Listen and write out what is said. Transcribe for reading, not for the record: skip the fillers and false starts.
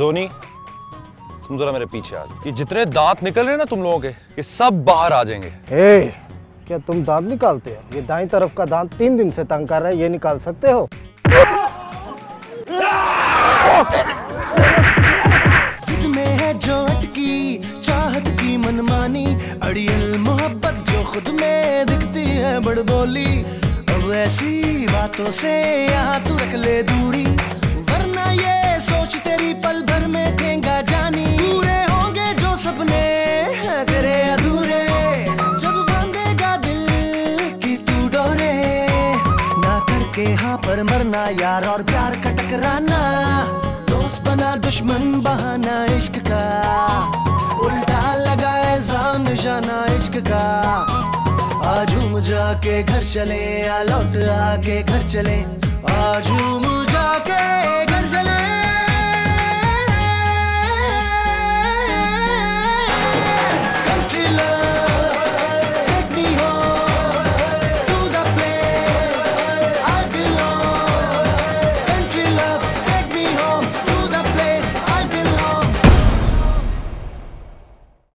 जोनी, तुम जरा मेरे पीछे आ जाओ। ये जितने दांत निकल रहे हैं ना तुम लोगों के, ये सब बाहर आ जाएंगे। क्या तुम दांत निकालते हो? ये दाईं तरफ का दांत 3 दिन से तंग कर रहा है, ये निकाल सकते हो? जिद में है जो अटकी चाहत की मनमानी, अड़ियल मोहब्बत जो खुद में दिखती है बड़बोली। अब ऐसी बातों से यहाँ तू रख ले दूरी, वरना ये सोच तेरी पल भर में देंगा जानी। पूरे होंगे जो सपने तेरे अधूरे, जब बांधेगा दिल की तू डोरे। ना करके हाँ पर मरना यार, और प्यार का टकराना, दोस्त बना दुश्मन बहाना इश्क का, उल्टा लगा इल्जाम निशाना इश्क का। आज जाके घर चले या लौट आके घर चले, आज जाके घर चले।